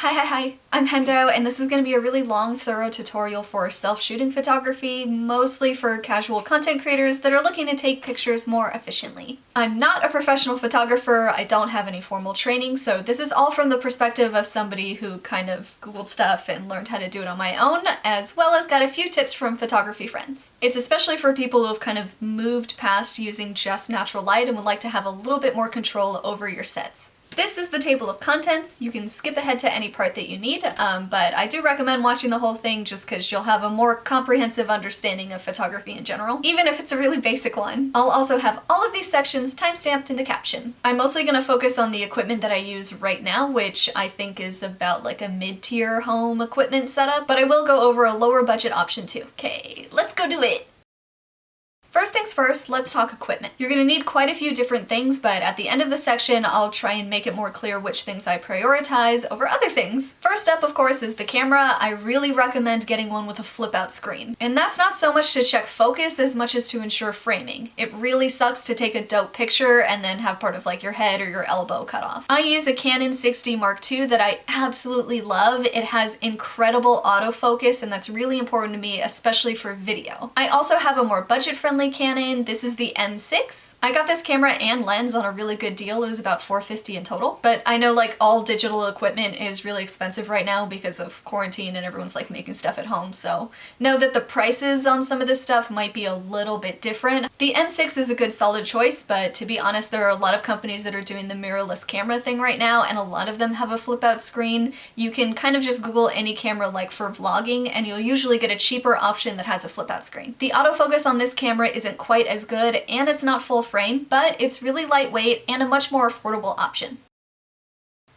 Hi, I'm Hendo, and this is going to be a really long, thorough tutorial for self-shooting photography, mostly for casual content creators that are looking to take pictures more efficiently. I'm not a professional photographer, I don't have any formal training, so this is all from the perspective of somebody who kind of Googled stuff and learned how to do it on my own, as well as got a few tips from photography friends. It's especially for people who have kind of moved past using just natural light and would like to have a little bit more control over your sets. This is the table of contents. You can skip ahead to any part that you need, but I do recommend watching the whole thing just because you'll have a more comprehensive understanding of photography in general, even if it's a really basic one. I'll also have all of these sections timestamped in the caption. I'm mostly going to focus on the equipment that I use right now, which I think is about like a mid-tier home equipment setup, but I will go over a lower budget option too. Okay, let's go do it! First things first, let's talk equipment. You're going to need quite a few different things, but at the end of the section, I'll try and make it more clear which things I prioritize over other things. First up, of course, is the camera. I really recommend getting one with a flip-out screen. And that's not so much to check focus as much as to ensure framing. It really sucks to take a dope picture and then have part of like your head or your elbow cut off. I use a Canon 6D Mark II that I absolutely love. It has incredible autofocus, and that's really important to me, especially for video. I also have a more budget-friendly Canon. This is the M6. I got this camera and lens on a really good deal. It was about $450 in total, but I know like all digital equipment is really expensive right now because of quarantine and everyone's like making stuff at home, so know that the prices on some of this stuff might be a little bit different. The M6 is a good solid choice, but to be honest, there are a lot of companies that are doing the mirrorless camera thing right now, and a lot of them have a flip out screen. You can kind of just Google any camera like for vlogging and you'll usually get a cheaper option that has a flip out screen. The autofocus on this camera isn't quite as good, and it's not full frame, but it's really lightweight and a much more affordable option.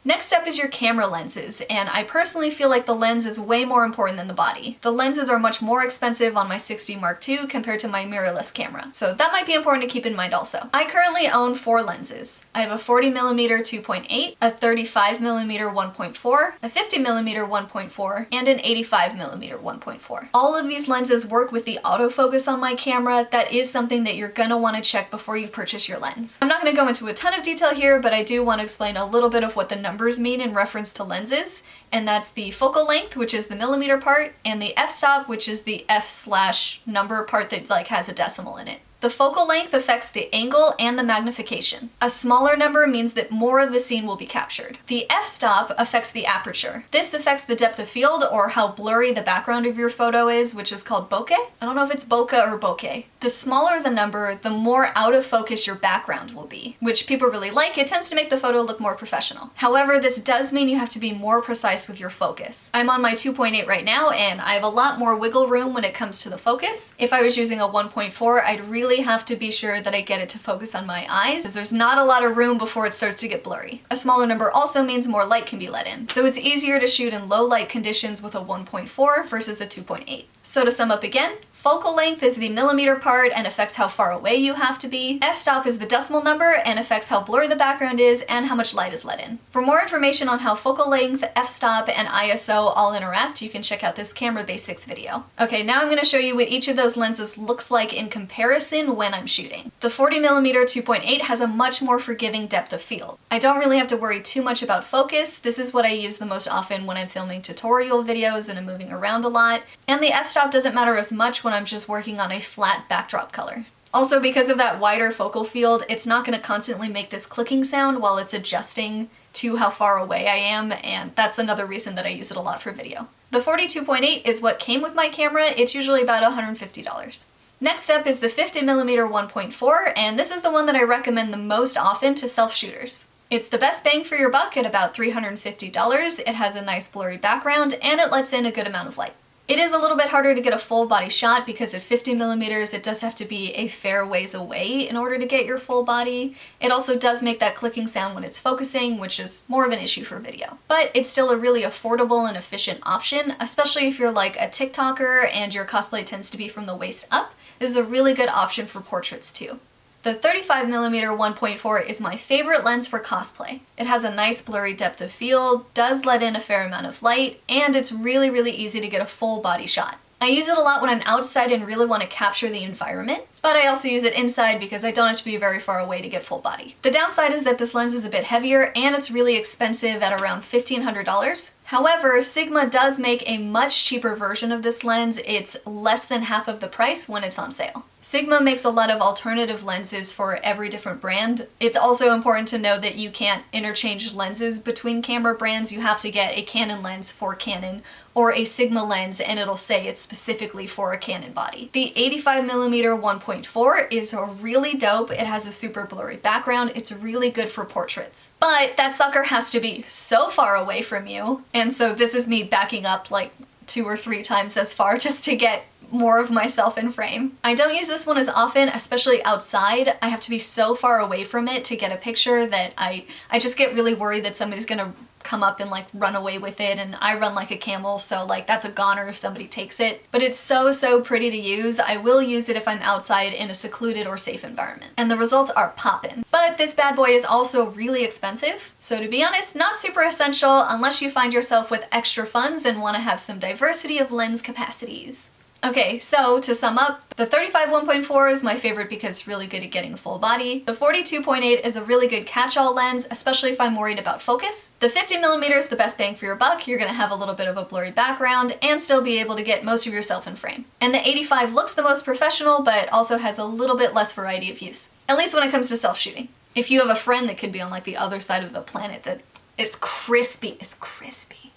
Next up is your camera lenses, and I personally feel like the lens is way more important than the body. The lenses are much more expensive on my 6D Mark II compared to my mirrorless camera, so that might be important to keep in mind also. I currently own 4 lenses. I have a 40mm 2.8, a 35mm 1.4, a 50mm 1.4, and an 85mm 1.4. All of these lenses work with the autofocus on my camera. That is something that you're gonna want to check before you purchase your lens. I'm not gonna go into a ton of detail here, but I do want to explain a little bit of what the numbers mean in reference to lenses, and that's the focal length, which is the millimeter part, and the f-stop, which is the f/number part that like has a decimal in it. The focal length affects the angle and the magnification. A smaller number means that more of the scene will be captured. The f-stop affects the aperture. This affects the depth of field, or how blurry the background of your photo is, which is called bokeh. I don't know if it's bokeh or bokeh. The smaller the number, the more out of focus your background will be, which people really like. It tends to make the photo look more professional. However, this does mean you have to be more precise with your focus. I'm on my 2.8 right now, and I have a lot more wiggle room when it comes to the focus. If I was using a 1.4, I'd really have to be sure that I get it to focus on my eyes, because there's not a lot of room before it starts to get blurry. A smaller number also means more light can be let in, so it's easier to shoot in low light conditions with a 1.4 versus a 2.8. So to sum up again, focal length is the millimeter part and affects how far away you have to be. F-stop is the decimal number and affects how blurry the background is and how much light is let in. For more information on how focal length, f-stop, and ISO all interact, you can check out this camera basics video. Okay, now I'm going to show you what each of those lenses looks like in comparison when I'm shooting. The 40mm 2.8 has a much more forgiving depth of field. I don't really have to worry too much about focus. This is what I use the most often when I'm filming tutorial videos and I'm moving around a lot. And the f-stop doesn't matter as much when I'm just working on a flat backdrop color. Also, because of that wider focal field, it's not going to constantly make this clicking sound while it's adjusting to how far away I am, and that's another reason that I use it a lot for video. The 42.8 is what came with my camera. It's usually about $150. Next up is the 50mm 1.4, and this is the one that I recommend the most often to self-shooters. It's the best bang for your buck at about $350. It has a nice blurry background, and it lets in a good amount of light. It is a little bit harder to get a full body shot because at 50mm it does have to be a fair ways away in order to get your full body. It also does make that clicking sound when it's focusing, which is more of an issue for video. But it's still a really affordable and efficient option, especially if you're like a TikToker and your cosplay tends to be from the waist up. This is a really good option for portraits too. The 35mm 1.4 is my favorite lens for cosplay. It has a nice blurry depth of field, does let in a fair amount of light, and it's really easy to get a full body shot. I use it a lot when I'm outside and really want to capture the environment. but I also use it inside because I don't have to be very far away to get full body. The downside is that this lens is a bit heavier and it's really expensive at around $1,500. However, Sigma does make a much cheaper version of this lens. It's less than half of the price when it's on sale. Sigma makes a lot of alternative lenses for every different brand. It's also important to know that you can't interchange lenses between camera brands. You have to get a Canon lens for Canon or a Sigma lens and it'll say it's specifically for a Canon body. The 85mm 1.4 is really dope. It has a super blurry background. It's really good for portraits. But that sucker has to be so far away from you. And so this is me backing up like 2 or 3 times as far just to get more of myself in frame. I don't use this one as often, especially outside. I have to be so far away from it to get a picture that I just get really worried that somebody's gonna come up and like run away with it, and I run like a camel, so like that's a goner if somebody takes it. But it's so pretty to use. I will use it if I'm outside in a secluded or safe environment. And the results are poppin'. But this bad boy is also really expensive. So to be honest, not super essential unless you find yourself with extra funds and want to have some diversity of lens capacities. Okay, so to sum up, the 35 1.4 is my favorite because it's really good at getting a full body. The 42.8 is a really good catch-all lens, especially if I'm worried about focus. The 50mm is the best bang for your buck. You're gonna have a little bit of a blurry background and still be able to get most of yourself in frame. And the 85 looks the most professional, but also has a little bit less variety of use, at least when it comes to self-shooting. If you have a friend that could be on like the other side of the planet, that it's crispy.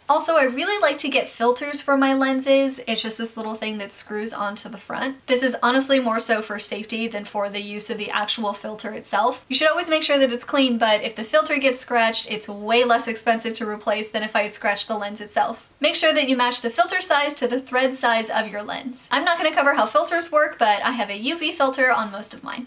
Also, I really like to get filters for my lenses. It's just this little thing that screws onto the front. This is honestly more so for safety than for the use of the actual filter itself. You should always make sure that it's clean, but if the filter gets scratched, it's way less expensive to replace than if I had scratched the lens itself. Make sure that you match the filter size to the thread size of your lens. I'm not going to cover how filters work, but I have a UV filter on most of mine.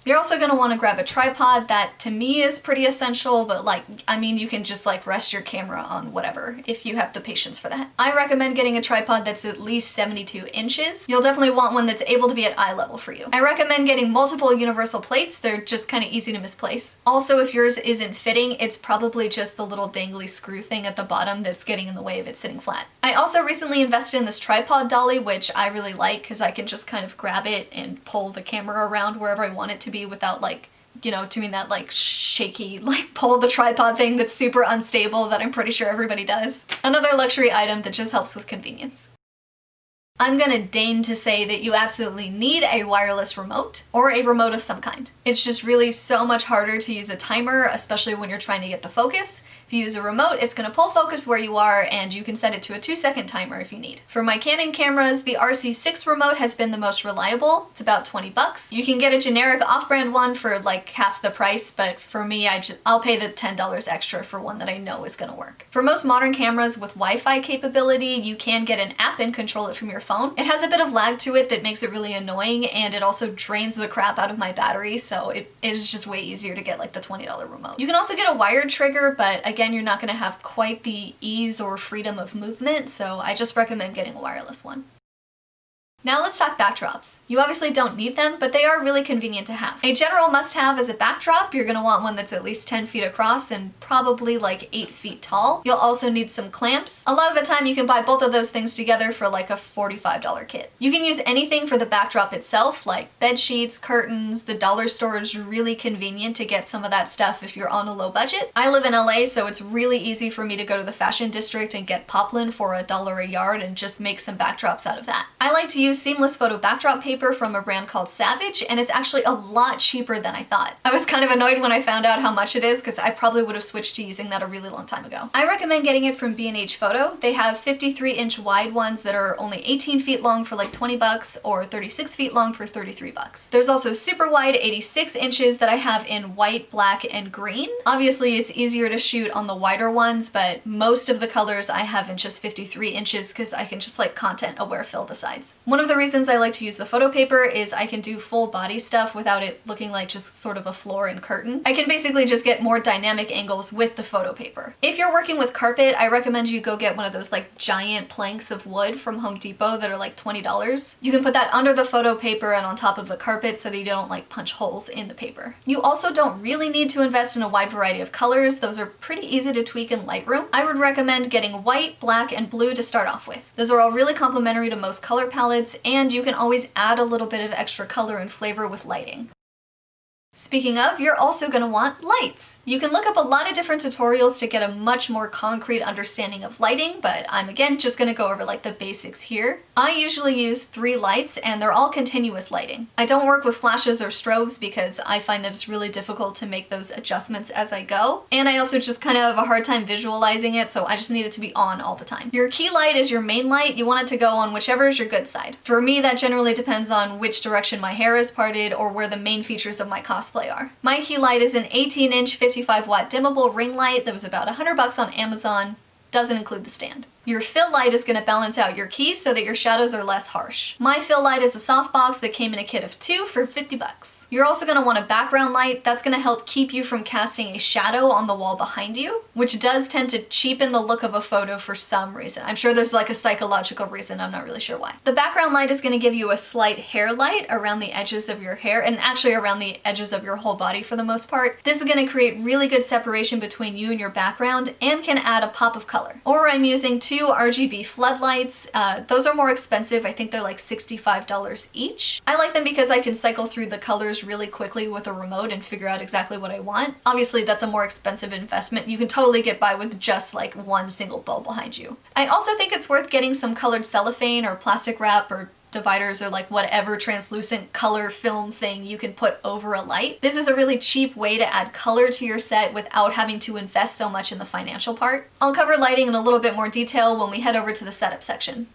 You're also going to want to grab a tripod. That to me is pretty essential, but like, I mean, you can just like rest your camera on whatever if you have the patience for that. I recommend getting a tripod that's at least 72 inches. You'll definitely want one that's able to be at eye level for you. I recommend getting multiple universal plates. They're just kind of easy to misplace. Also, if yours isn't fitting, it's probably just the little dangly screw thing at the bottom that's getting in the way of it sitting flat. I also recently invested in this tripod dolly, which I really like because I can just kind of grab it and pull the camera around wherever I want it to be without like, you know, doing that like shaky, like pull the tripod thing that's super unstable that I'm pretty sure everybody does. Another luxury item that just helps with convenience. I'm gonna deign to say that you absolutely need a wireless remote or a remote of some kind. It's just really so much harder to use a timer, especially when you're trying to get the focus. If you use a remote, it's gonna pull focus where you are and you can set it to a 2-second timer if you need. For my Canon cameras, the RC6 remote has been the most reliable. It's about 20 bucks. You can get a generic off-brand one for like half the price, but for me, I'll pay the $10 extra for one that I know is gonna work. For most modern cameras with Wi-Fi capability, you can get an app and control it from your phone. It has a bit of lag to it that makes it really annoying, and it also drains the crap out of my battery, so it is just way easier to get like the $20 remote. You can also get a wired trigger, but again, you're not going to have quite the ease or freedom of movement, so I just recommend getting a wireless one. Now let's talk backdrops. You obviously don't need them, but they are really convenient to have. A general must-have as a backdrop, you're gonna want one that's at least 10 feet across and probably like 8 feet tall. You'll also need some clamps. A lot of the time you can buy both of those things together for like a $45 kit. You can use anything for the backdrop itself, like bed sheets, curtains. The dollar store is really convenient to get some of that stuff if you're on a low budget. I live in LA, so it's really easy for me to go to the fashion district and get poplin for $1 a yard and just make some backdrops out of that. I like to use seamless photo backdrop paper from a brand called Savage, and it's actually a lot cheaper than I thought. I was kind of annoyed when I found out how much it is because I probably would have switched to using that a really long time ago. I recommend getting it from B&H Photo. They have 53-inch wide ones that are only 18 feet long for like 20 bucks or 36 feet long for 33 bucks. There's also super wide 86 inches that I have in white, black, and green. Obviously it's easier to shoot on the wider ones, but most of the colors I have in just 53 inches because I can just like content aware fill the sides. One of the reasons I like to use the photo paper is I can do full body stuff without it looking like just sort of a floor and curtain. I can basically just get more dynamic angles with the photo paper. If you're working with carpet, I recommend you go get one of those like giant planks of wood from Home Depot that are like $20. You can put that under the photo paper and on top of the carpet so that you don't like punch holes in the paper. You also don't really need to invest in a wide variety of colors. Those are pretty easy to tweak in Lightroom. I would recommend getting white, black, and blue to start off with. Those are all really complementary to most color palettes presets, and you can always add a little bit of extra color and flavor with lighting. Speaking of, you're also going to want lights. You can look up a lot of different tutorials to get a much more concrete understanding of lighting, but I'm again just going to go over like the basics here. I usually use 3 lights and they're all continuous lighting. I don't work with flashes or strobes because I find that it's really difficult to make those adjustments as I go. And I also just kind of have a hard time visualizing it, so I just need it to be on all the time. Your key light is your main light. You want it to go on whichever is your good side. For me, that generally depends on which direction my hair is parted or where the main features of my cosplay are. My key light is an 18-inch 55-watt dimmable ring light that was about $100 on Amazon. Doesn't include the stand. Your fill light is going to balance out your keys so that your shadows are less harsh. My fill light is a softbox that came in a kit of 2 for $50. You're also going to want a background light. That's going to help keep you from casting a shadow on the wall behind you, which does tend to cheapen the look of a photo for some reason. I'm sure there's like a psychological reason, I'm not really sure why. The background light is going to give you a slight hair light around the edges of your hair, and actually around the edges of your whole body for the most part. This is going to create really good separation between you and your background and can add a pop of color. Or I'm using 2 RGB floodlights. Those are more expensive. I think they're like $65 each. I like them because I can cycle through the colors really quickly with a remote and figure out exactly what I want. Obviously, that's a more expensive investment. You can totally get by with just like one single bulb behind you. I also think it's worth getting some colored cellophane or plastic wrap or dividers or like whatever translucent color film thing you can put over a light. This is a really cheap way to add color to your set without having to invest so much in the financial part. I'll cover lighting in a little bit more detail when we head over to the setup section.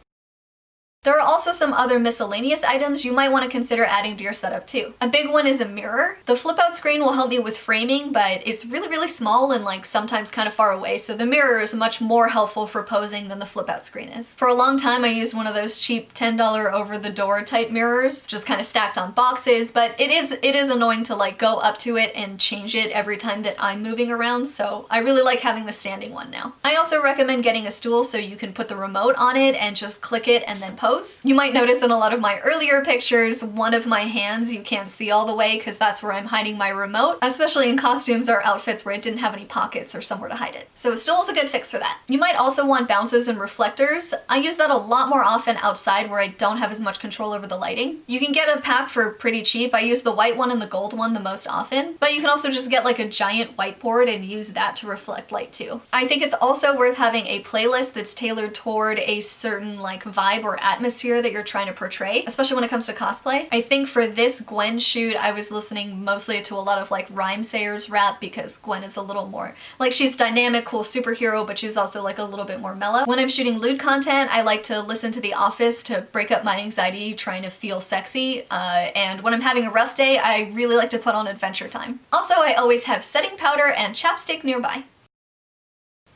There are also some other miscellaneous items you might want to consider adding to your setup too. A big one is a mirror. The flip out screen will help me with framing, but it's really small and like sometimes kind of far away, so the mirror is much more helpful for posing than the flip out screen is. For a long time I used one of those cheap $10 over the door type mirrors, just kind of stacked on boxes, but it is annoying to like go up to it and change it every time that I'm moving around, so I really like having the standing one now. I also recommend getting a stool so you can put the remote on it and just click it and then pose. You might notice in a lot of my earlier pictures, one of my hands you can't see all the way because that's where I'm hiding my remote, especially in costumes or outfits where it didn't have any pockets or somewhere to hide it. So a stool is a good fix for that. You might also want bounces and reflectors. I use that a lot more often outside where I don't have as much control over the lighting. You can get a pack for pretty cheap. I use the white one and the gold one the most often, but you can also just get like a giant whiteboard and use that to reflect light too. I think it's also worth having a playlist that's tailored toward a certain like vibe or atmosphere that you're trying to portray, especially when it comes to cosplay. I think for this Gwen shoot, I was listening mostly to a lot of like rhyme sayers rap because Gwen is a little more, like she's dynamic, cool superhero, but she's also like a little bit more mellow. When I'm shooting lewd content, I like to listen to The Office to break up my anxiety trying to feel sexy. And when I'm having a rough day, I really like to put on Adventure Time. Also, I always have setting powder and chapstick nearby.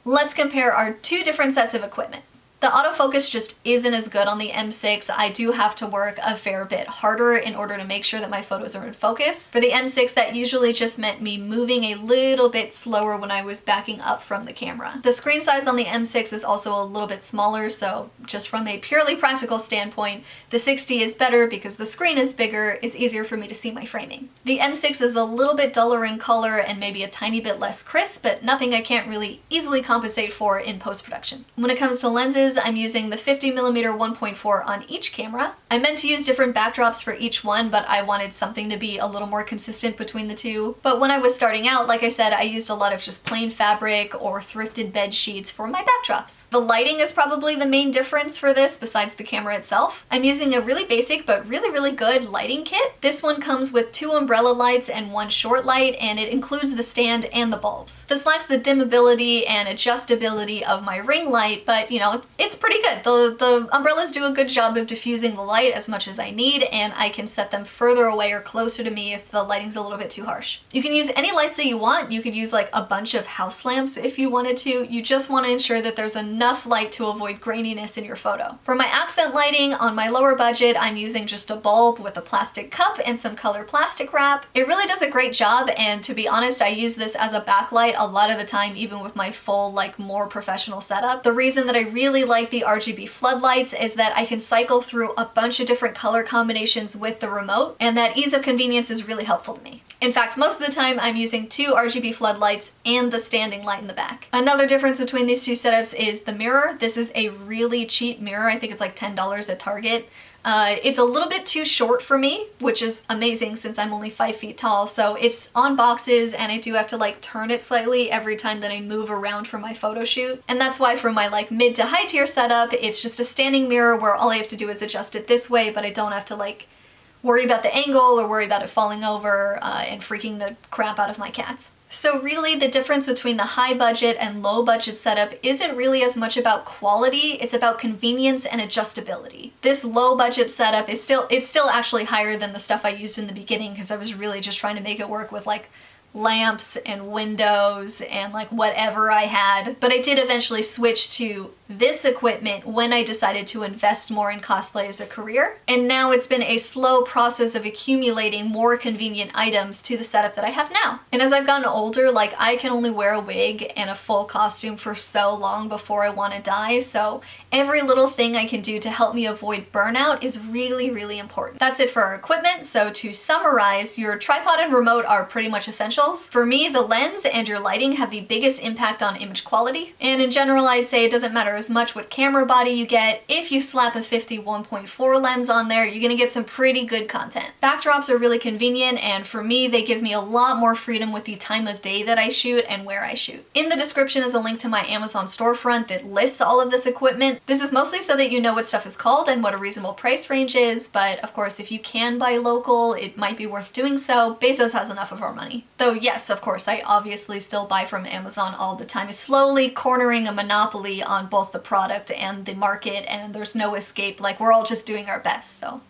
Let's compare our 2 different sets of equipment. The autofocus just isn't as good on the M6. I do have to work a fair bit harder in order to make sure that my photos are in focus. For the M6, that usually just meant me moving a little bit slower when I was backing up from the camera. The screen size on the M6 is also a little bit smaller, so just from a purely practical standpoint, the 60 is better because the screen is bigger, it's easier for me to see my framing. The M6 is a little bit duller in color and maybe a tiny bit less crisp, but nothing I can't really easily compensate for in post-production. When it comes to lenses, I'm using the 50mm 1.4 on each camera. I meant to use different backdrops for each one, but I wanted something to be a little more consistent between the two. But when I was starting out, like I said, I used a lot of just plain fabric or thrifted bed sheets for my backdrops. The lighting is probably the main difference for this besides the camera itself. I'm using a really basic but really good lighting kit. This one comes with 2 umbrella lights and 1 short light, and it includes the stand and the bulbs. This lacks the dimmability and adjustability of my ring light, but you know, it's pretty good. The umbrellas do a good job of diffusing the light as much as I need, and I can set them further away or closer to me if the lighting's a little bit too harsh. You can use any lights that you want. You could use like a bunch of house lamps if you wanted to. You just want to ensure that there's enough light to avoid graininess in your photo. For my accent lighting on my lower budget, I'm using just a bulb with a plastic cup and some color plastic wrap. It really does a great job, and to be honest, I use this as a backlight a lot of the time, even with my full, like, more professional setup. The reason that I really like the RGB floodlights is that I can cycle through a bunch of different color combinations with the remote, and that ease of convenience is really helpful to me. In fact, most of the time I'm using 2 RGB floodlights and the standing light in the back. Another difference between these 2 setups is the mirror. This is a really cheap mirror. I think it's like $10 at Target. It's a little bit too short for me, which is amazing since I'm only 5 feet tall, so it's on boxes and I do have to like turn it slightly every time that I move around for my photo shoot. And that's why for my like mid to high tier setup, it's just a standing mirror where all I have to do is adjust it this way, but I don't have to like worry about the angle or worry about it falling over and freaking the crap out of my cats. So really the difference between the high budget and low budget setup isn't really as much about quality, it's about convenience and adjustability. This low budget setup is still actually higher than the stuff I used in the beginning because I was really just trying to make it work with like lamps and windows and like whatever I had. But I did eventually switch to this equipment when I decided to invest more in cosplay as a career. And now it's been a slow process of accumulating more convenient items to the setup that I have now. And as I've gotten older, like I can only wear a wig and a full costume for so long before I want to die. So every little thing I can do to help me avoid burnout is really, really important. That's it for our equipment. So to summarize, your tripod and remote are pretty much essentials. For me, the lens and your lighting have the biggest impact on image quality. And in general, I'd say it doesn't matter as much what camera body you get. If you slap a 51.4 lens on there, you're gonna get some pretty good content. Backdrops are really convenient, and for me, they give me a lot more freedom with the time of day that I shoot and where I shoot. In the description is a link to my Amazon storefront that lists all of this equipment. This is mostly so that you know what stuff is called and what a reasonable price range is, but of course, if you can buy local, it might be worth doing so. Bezos has enough of our money. Though yes, of course, I obviously still buy from Amazon all the time. It's slowly cornering a monopoly on both the product and the market, and there's no escape. Like, we're all just doing our best, so.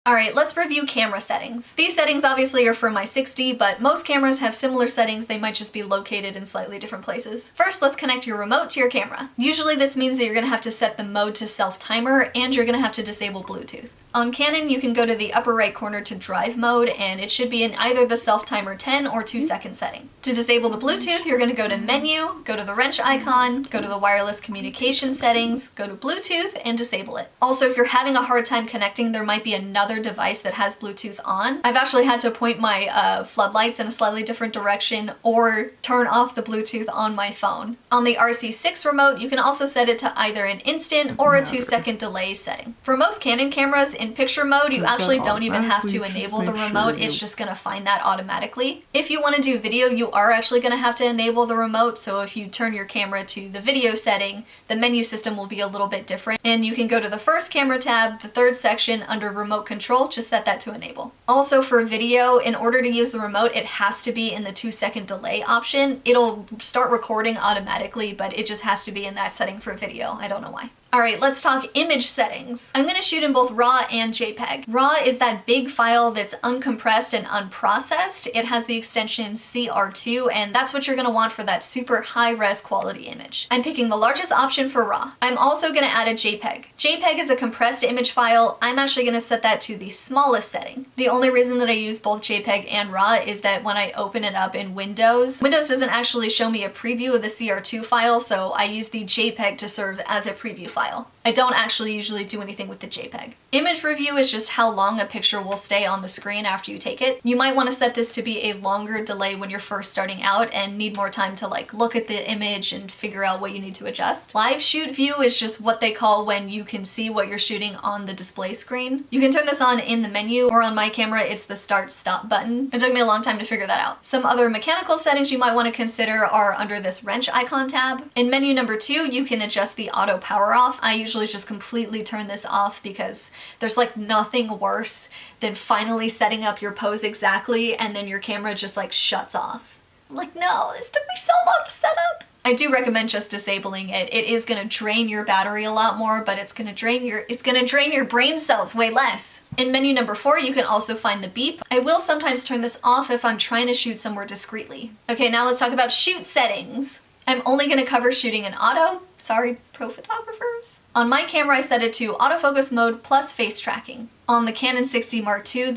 Alright, let's review camera settings. These settings obviously are for my 6D, but most cameras have similar settings. They might just be located in slightly different places. First, let's connect your remote to your camera. Usually this means that you're gonna have to set the mode to self-timer, and you're gonna have to disable Bluetooth. On Canon, you can go to the upper right corner to drive mode, and it should be in either the self-timer 10 or 2-second setting. To disable the Bluetooth, you're gonna go to Menu, go to the wrench icon, go to the wireless communication settings, go to Bluetooth, and disable it. Also, if you're having a hard time connecting, there might be another device that has Bluetooth on. I've actually had to point my floodlights in a slightly different direction or turn off the Bluetooth on my phone. On the RC6 remote, you can also set it to either an instant or a 2-second delay setting. For most Canon cameras, in picture mode, you actually don't even have to enable the remote, it's just gonna find that automatically. If you want to do video, you are actually gonna have to enable the remote, so if you turn your camera to the video setting, the menu system will be a little bit different. And you can go to the first camera tab, the third section under remote control, just set that to enable. Also for video, in order to use the remote, it has to be in the 2-second delay option. It'll start recording automatically, but it just has to be in that setting for video. I don't know why. Alright, let's talk image settings. I'm gonna shoot in both RAW and JPEG. RAW is that big file that's uncompressed and unprocessed. It has the extension CR2, and that's what you're gonna want for that super high-res quality image. I'm picking the largest option for RAW. I'm also gonna add a JPEG. JPEG is a compressed image file. I'm actually gonna set that to the smallest setting. The only reason that I use both JPEG and RAW is that when I open it up in Windows doesn't actually show me a preview of the CR2 file, so I use the JPEG to serve as a preview file. I don't actually usually do anything with the JPEG. Image review is just how long a picture will stay on the screen after you take it. You might want to set this to be a longer delay when you're first starting out and need more time to like look at the image and figure out what you need to adjust. Live shoot view is just what they call when you can see what you're shooting on the display screen. You can turn this on in the menu, or on my camera it's the start stop button. It took me a long time to figure that out. Some other mechanical settings you might want to consider are under this wrench icon tab. In menu number 2, you can adjust the auto power off. I usually just completely turn this off because there's like nothing worse than finally setting up your pose exactly and then your camera just like shuts off. I'm like, no, this took me so long to set up. I do recommend just disabling it. It is gonna drain your battery a lot more, but it's gonna drain your brain cells way less. In menu number 4, you can also find the beep. I will sometimes turn this off if I'm trying to shoot somewhere discreetly. Okay, now let's talk about shoot settings. I'm only gonna cover shooting in auto. Sorry, pro photographers. On my camera, I set it to autofocus mode plus face tracking. On the Canon 6D Mark II,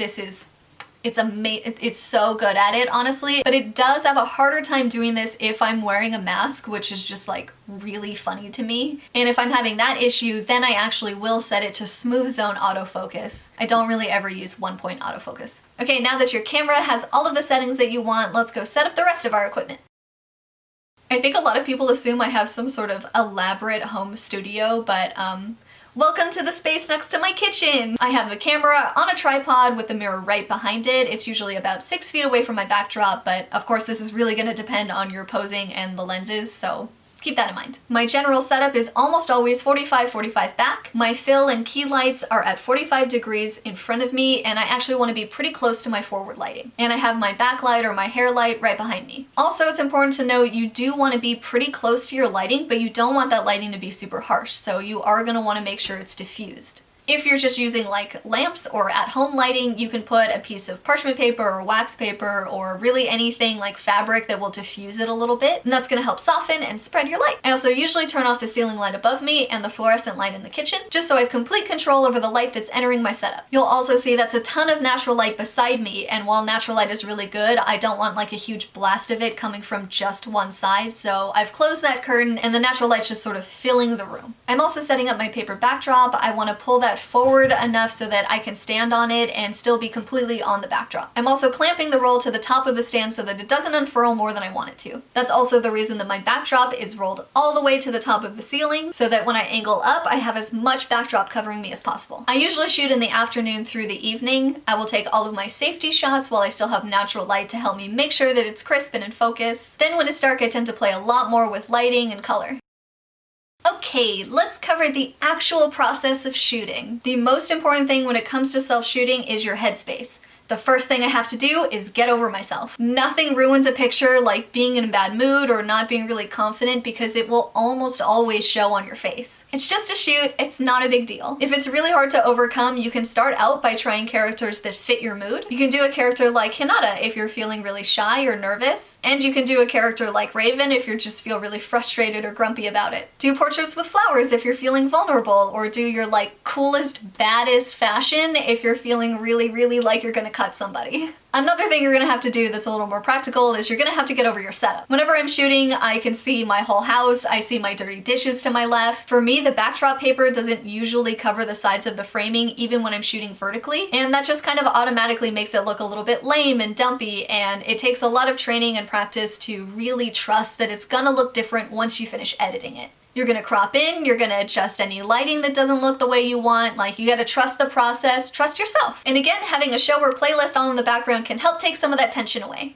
it's so good at it, honestly, but it does have a harder time doing this if I'm wearing a mask, which is just like really funny to me. And if I'm having that issue, then I actually will set it to smooth zone autofocus. I don't really ever use 1-point autofocus. Okay, now that your camera has all of the settings that you want, let's go set up the rest of our equipment. I think a lot of people assume I have some sort of elaborate home studio, but Welcome to the space next to my kitchen! I have the camera on a tripod with the mirror right behind it. It's usually about 6 feet away from my backdrop, but of course this is really going to depend on your posing and the lenses, so keep that in mind. My general setup is almost always 45-45 back. My fill and key lights are at 45 degrees in front of me, and I actually want to be pretty close to my forward lighting. And I have my backlight or my hair light right behind me. Also, it's important to note you do want to be pretty close to your lighting, but you don't want that lighting to be super harsh, so you are going to want to make sure it's diffused. If you're just using like lamps or at-home lighting, you can put a piece of parchment paper or wax paper or really anything like fabric that will diffuse it a little bit, and that's going to help soften and spread your light. I also usually turn off the ceiling light above me and the fluorescent light in the kitchen, just so I have complete control over the light that's entering my setup. You'll also see that's a ton of natural light beside me, and while natural light is really good, I don't want like a huge blast of it coming from just one side, so I've closed that curtain and the natural light's just sort of filling the room. I'm also setting up my paper backdrop. I want to pull that forward enough so that I can stand on it and still be completely on the backdrop. I'm also clamping the roll to the top of the stand so that it doesn't unfurl more than I want it to. That's also the reason that my backdrop is rolled all the way to the top of the ceiling so that when I angle up, I have as much backdrop covering me as possible. I usually shoot in the afternoon through the evening. I will take all of my safety shots while I still have natural light to help me make sure that it's crisp and in focus. Then when it's dark, I tend to play a lot more with lighting and color. Okay, let's cover the actual process of shooting. The most important thing when it comes to self-shooting is your headspace. The first thing I have to do is get over myself. Nothing ruins a picture like being in a bad mood or not being really confident because it will almost always show on your face. It's just a shoot, it's not a big deal. If it's really hard to overcome, you can start out by trying characters that fit your mood. You can do a character like Hinata if you're feeling really shy or nervous, and you can do a character like Raven if you just feel really frustrated or grumpy about it. Do portraits with flowers if you're feeling vulnerable, or do your like coolest, baddest fashion if you're feeling really like you're gonna cut somebody. Another thing you're gonna have to do that's a little more practical is you're gonna have to get over your setup. Whenever I'm shooting, I can see my whole house, I see my dirty dishes to my left. For me, the backdrop paper doesn't usually cover the sides of the framing even when I'm shooting vertically, and that just kind of automatically makes it look a little bit lame and dumpy, and it takes a lot of training and practice to really trust that it's gonna look different once you finish editing it. You're gonna crop in, you're gonna adjust any lighting that doesn't look the way you want, like you gotta trust the process, trust yourself. And again, having a show or playlist on in the background can help take some of that tension away.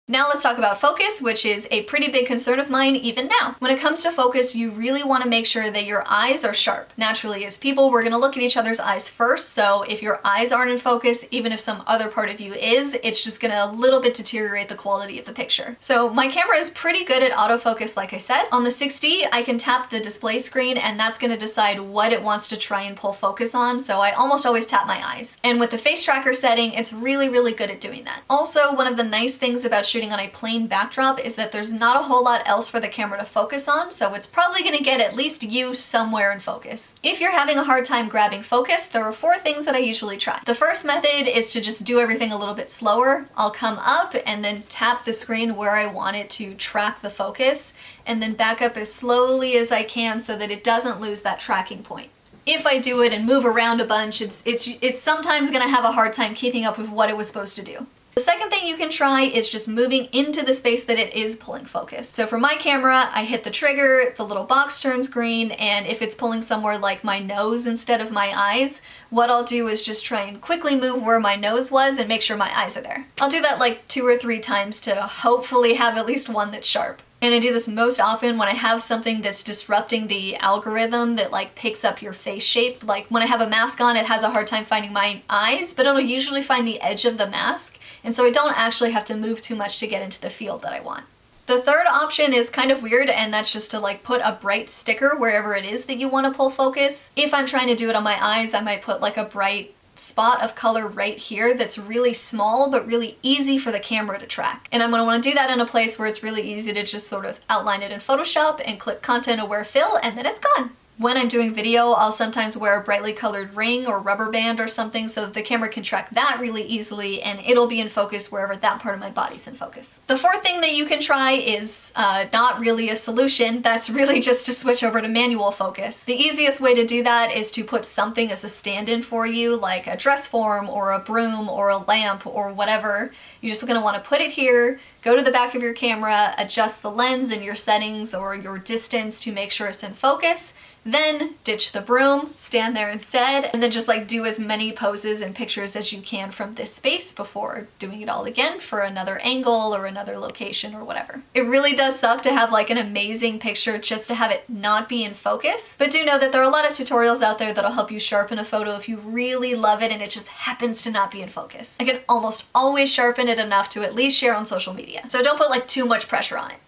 Now let's talk about focus, which is a pretty big concern of mine even now. When it comes to focus, you really want to make sure that your eyes are sharp. Naturally, as people, we're going to look at each other's eyes first, so if your eyes aren't in focus, even if some other part of you is, it's just going to a little bit deteriorate the quality of the picture. So my camera is pretty good at autofocus, like I said. On the 6D, I can tap the display screen, and that's going to decide what it wants to try and pull focus on, so I almost always tap my eyes. And with the face tracker setting, it's really good at doing that. Also, one of the nice things about shooting on a plain backdrop is that there's not a whole lot else for the camera to focus on, so it's probably going to get at least you somewhere in focus. If you're having a hard time grabbing focus, there are 4 things that I usually try. The first method is to just do everything a little bit slower. I'll come up and then tap the screen where I want it to track the focus, and then back up as slowly as I can so that it doesn't lose that tracking point. If I do it and move around a bunch, it's sometimes going to have a hard time keeping up with what it was supposed to do. The second thing you can try is just moving into the space that it is pulling focus. So for my camera, I hit the trigger, the little box turns green, and if it's pulling somewhere like my nose instead of my eyes, what I'll do is just try and quickly move where my nose was and make sure my eyes are there. I'll do that like 2 or 3 times to hopefully have at least one that's sharp. And I do this most often when I have something that's disrupting the algorithm that like picks up your face shape. Like when I have a mask on, it has a hard time finding my eyes, but it'll usually find the edge of the mask. And so I don't actually have to move too much to get into the field that I want. The third option is kind of weird, and that's just to like put a bright sticker wherever it is that you want to pull focus. If I'm trying to do it on my eyes, I might put like a bright spot of color right here that's really small but really easy for the camera to track. And I'm going to want to do that in a place where it's really easy to just sort of outline it in Photoshop and click Content Aware Fill, and then it's gone. When I'm doing video, I'll sometimes wear a brightly colored ring or rubber band or something so that the camera can track that really easily, and it'll be in focus wherever that part of my body's in focus. The fourth thing that you can try is not really a solution. That's really just to switch over to manual focus. The easiest way to do that is to put something as a stand-in for you, like a dress form or a broom or a lamp or whatever, You're just gonna wanna put it here, go to the back of your camera, adjust the lens and your settings or your distance to make sure it's in focus, then ditch the broom, stand there instead, and then just like do as many poses and pictures as you can from this space before doing it all again for another angle or another location or whatever. It really does suck to have like an amazing picture just to have it not be in focus, but do know that there are a lot of tutorials out there that'll help you sharpen a photo if you really love it and it just happens to not be in focus. I can almost always sharpen it enough to at least share on social media. So don't put like too much pressure on it.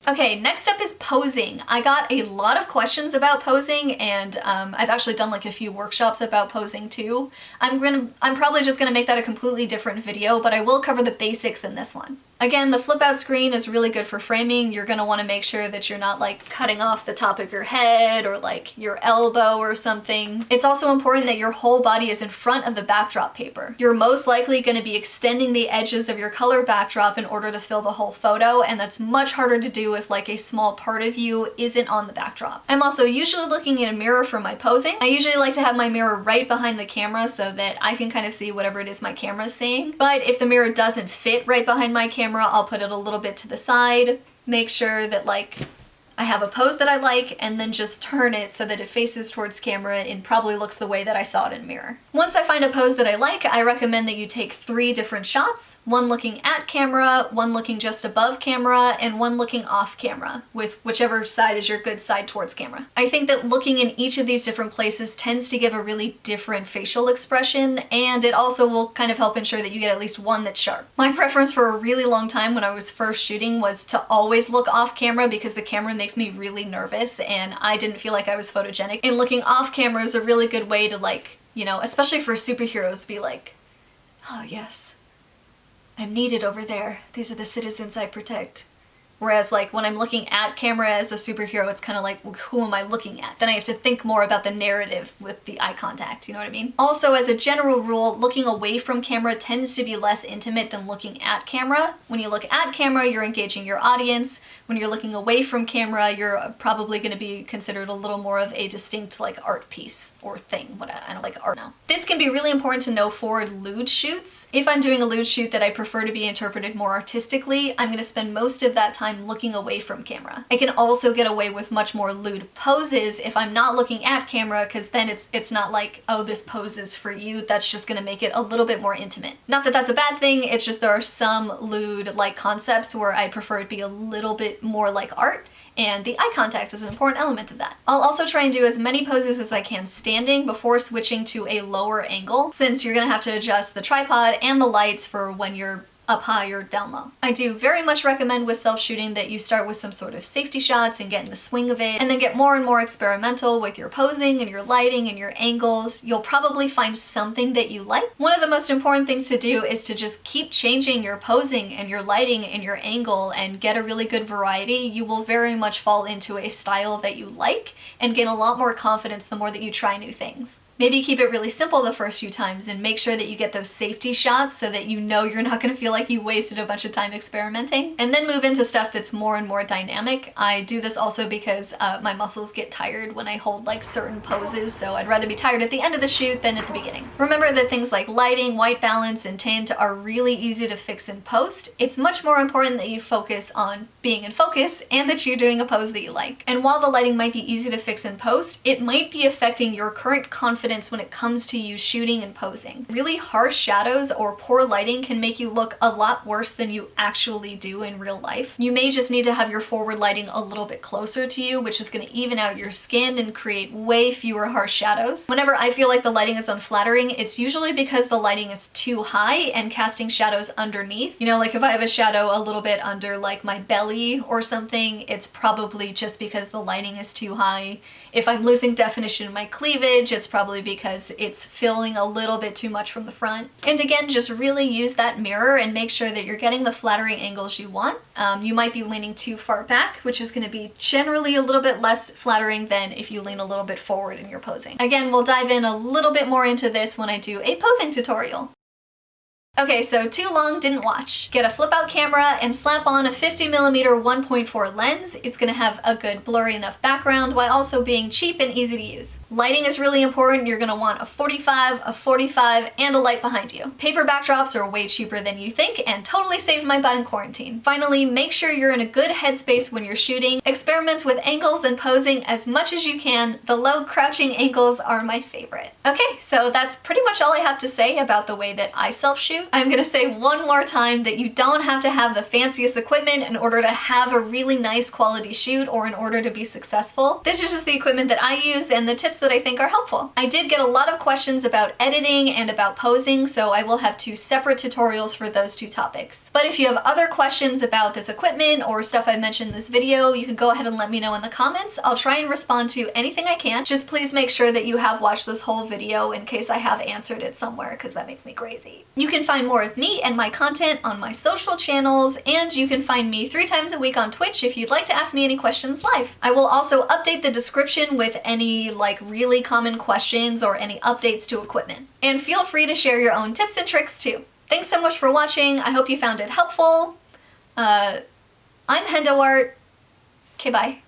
Okay, next up is posing. I got a lot of questions about posing, and I've actually done like a few workshops about posing too. I'm probably just gonna make that a completely different video, but I will cover the basics in this one. Again, the flip out screen is really good for framing. You're gonna wanna make sure that you're not like cutting off the top of your head or like your elbow or something. It's also important that your whole body is in front of the backdrop paper. You're most likely gonna be extending the edges of your color backdrop in order to fill the whole photo, and that's much harder to do if like a small part of you isn't on the backdrop. I'm also usually looking in a mirror for my posing. I usually like to have my mirror right behind the camera so that I can kind of see whatever it is my camera's seeing. But if the mirror doesn't fit right behind my camera, I'll put it a little bit to the side, make sure that like I have a pose that I like, and then just turn it so that it faces towards camera and probably looks the way that I saw it in mirror. Once I find a pose that I like, I recommend that you take 3 different shots, one looking at camera, one looking just above camera, and one looking off camera, with whichever side is your good side towards camera. I think that looking in each of these different places tends to give a really different facial expression, and it also will kind of help ensure that you get at least one that's sharp. My preference for a really long time when I was first shooting was to always look off camera because the camera makes me really nervous and I didn't feel like I was photogenic. And looking off camera is a really good way to like, you know, especially for superheroes, be like, oh yes, I'm needed over there. These are the citizens I protect. Whereas like when I'm looking at camera as a superhero, it's kind of like, well, who am I looking at? Then I have to think more about the narrative with the eye contact, you know what I mean? Also, as a general rule, looking away from camera tends to be less intimate than looking at camera. When you look at camera, you're engaging your audience. When you're looking away from camera, you're probably going to be considered a little more of a distinct like art piece or thing. I don't like art now. This can be really important to know for lewd shoots. If I'm doing a lewd shoot that I prefer to be interpreted more artistically, I'm going to spend most of that time looking away from camera. I can also get away with much more lewd poses if I'm not looking at camera, because then it's not like, oh, this pose is for you. That's just gonna make it a little bit more intimate. Not that that's a bad thing, it's just there are some lewd like concepts where I prefer it be a little bit more like art, and the eye contact is an important element of that. I'll also try and do as many poses as I can standing before switching to a lower angle, since you're gonna have to adjust the tripod and the lights for when you're up high or down low. I do very much recommend with self-shooting that you start with some sort of safety shots and get in the swing of it, and then get more and more experimental with your posing and your lighting and your angles. You'll probably find something that you like. One of the most important things to do is to just keep changing your posing and your lighting and your angle and get a really good variety. You will very much fall into a style that you like and gain a lot more confidence the more that you try new things. Maybe keep it really simple the first few times and make sure that you get those safety shots so that you know you're not going to feel like you wasted a bunch of time experimenting. And then move into stuff that's more and more dynamic. I do this also because my muscles get tired when I hold like certain poses, so I'd rather be tired at the end of the shoot than at the beginning. Remember that things like lighting, white balance, and tint are really easy to fix in post. It's much more important that you focus on being in focus and that you're doing a pose that you like. And while the lighting might be easy to fix in post, it might be affecting your current confidence when it comes to you shooting and posing. Really harsh shadows or poor lighting can make you look a lot worse than you actually do in real life. You may just need to have your forward lighting a little bit closer to you, which is going to even out your skin and create way fewer harsh shadows. Whenever I feel like the lighting is unflattering, it's usually because the lighting is too high and casting shadows underneath. You know, like if I have a shadow a little bit under like my belly or something, it's probably just because the lighting is too high. If I'm losing definition in my cleavage, it's probably because it's filling a little bit too much from the front. And again, just really use that mirror and make sure that you're getting the flattering angles you want. You might be leaning too far back, which is going to be generally a little bit less flattering than if you lean a little bit forward in your posing. Again, we'll dive in a little bit more into this when I do a posing tutorial. Okay, so too long, didn't watch. Get a flip out camera and slap on a 50mm 1.4 lens. It's gonna have a good blurry enough background while also being cheap and easy to use. Lighting is really important. You're gonna want a 45, a 45, and a light behind you. Paper backdrops are way cheaper than you think and totally saved my butt in quarantine. Finally, make sure you're in a good headspace when you're shooting. Experiment with angles and posing as much as you can. The low crouching angles are my favorite. Okay, so that's pretty much all I have to say about the way that I self-shoot. I'm gonna say one more time that you don't have to have the fanciest equipment in order to have a really nice quality shoot or in order to be successful. This is just the equipment that I use and the tips that I think are helpful. I did get a lot of questions about editing and about posing, so I will have 2 separate tutorials for those 2 topics. But if you have other questions about this equipment or stuff I mentioned in this video, you can go ahead and let me know in the comments. I'll try and respond to anything I can. Just please make sure that you have watched this whole video in case I have answered it somewhere, because that makes me crazy. You can find more of me and my content on my social channels, and you can find me 3 times a week on Twitch if you'd like to ask me any questions live. I will also update the description with any really common questions or any updates to equipment. And feel free to share your own tips and tricks too. Thanks so much for watching. I hope you found it helpful. I'm Hendo Art. Okay, bye.